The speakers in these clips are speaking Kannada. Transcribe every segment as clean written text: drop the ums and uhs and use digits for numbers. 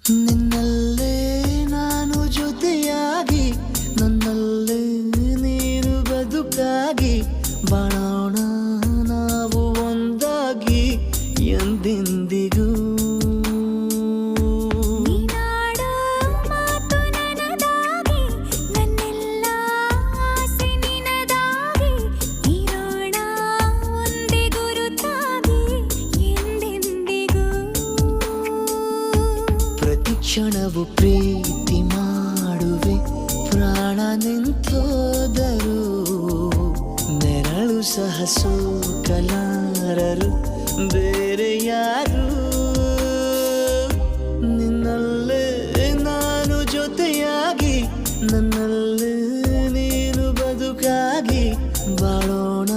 ನಿನ್ನಲ್ಲೇ ನಾನು ಜೊತೆಯಾಗಿ ನನ್ನಲ್ಲೇ ನೀನು ಬದುಕಾಗಿ ಬಾಳೋಣ ನಾವು ಒಂದಾಗಿ ಎಂದೆಂದಿಗೂ. ನೀನಾಡೋ ಮಾತು ನನದಾಗಿ ನನ್ನೆಲ್ಲ ಆಸೆ ನಿನದಾಗಿ ಇರೋಣ ಒಂದೇ ಗುರುತಾಗಿ ಎಂದೆಂದಿಗೂ. ಪ್ರತಿ ಕ್ಷಣವು ಪ್ರೀತಿ ಮಾಡುವೆ ಪ್ರಾಣ ನಿಂತೋದರು ನೆರಳು ಸಹ ಸೋಕಲಾರರು ಬೇರೆ ಯಾರು. ನಿನ್ನಲ್ಲೇ ನಾನು ಜೊತೆಯಾಗಿ ನನ್ನಲ್ಲೇ ನೀನು ಬದುಕಾಗಿ ಬಾಳೋಣ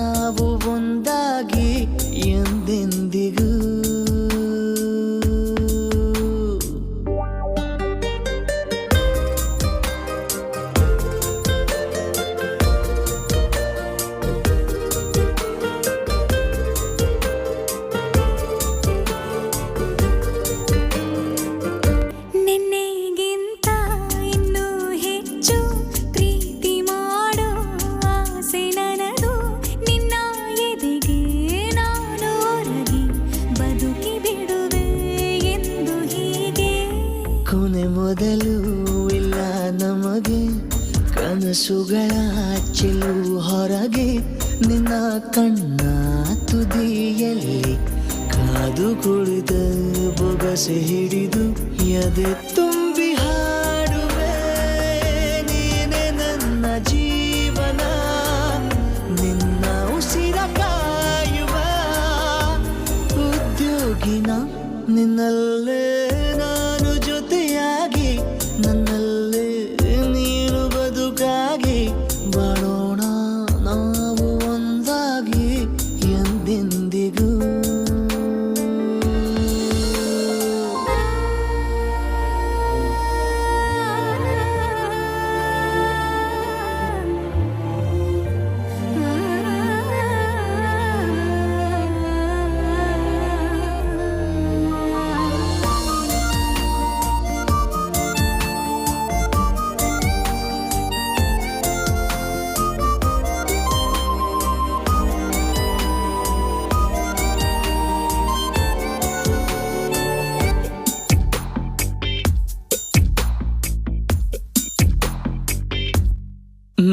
ನಾವು ಒಂದಾಗಿ ಎಂದೆಂದಿಗೂ. ನಿನ್ನೆಗಿಂತ ಇನ್ನೂ ಹೆಚ್ಚು ಪ್ರೀತಿ ಮಾಡೋ ಆಸೆ ನನದು. ನಿನ್ನ ಎದೆಗೆ ನಾನು ಒರಗಿ ಬದುಕಿ ಬಿಡುವೆ ಎಂದು ಹೀಗೆ. ಕೊನೆ ಮೊದಲು ಇಲ್ಲ ನಮಗೆ ಕನಸುಗಳ ಚೆಲು ಹೊರಗೆ ನಿನ್ನ ಕಣ್ಣ ತುದಿಯಲ್ಲಿ ಕಾದು ಕುಳಿತ ಬೊಗಸೆ ಹಿಡಿದು ಎದೆ ತುಂಬಿ ಹಾಡುವೆ ನೀನೆ ನನ್ನ ಜೀವನ ನಿನ್ನ ಉಸಿರ ಕಾಯುವ ಉದ್ಯೋಗಿನ. ನಿನ್ನಲ್ಲೇ ನಾನು ಜೊತೆಯಾಗಿ ನನ್ನಲ್ಲೇ ನೀನು ಬದುಕಾಗಿ ಬಾಳೋಣ ನಾವು ಒಂದಾಗಿ ಎಂದೆಂದಿಗೂ.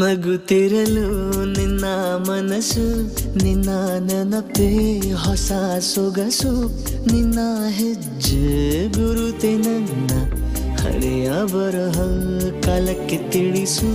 ನಗುತ್ತಿರಲು ನಿನ್ನ ಮನಸ್ಸು ನಿನ್ನ ನೆನಪೇ ಹೊಸ ಸೊಗಸು ನಿನ್ನ ಹೆಜ್ಜೆ ಗುರುತೆ ನನ್ನ ಹಳೆಯ ಬರಹ ಕಾಲಕ್ಕೆ ತಿಳಿಸು.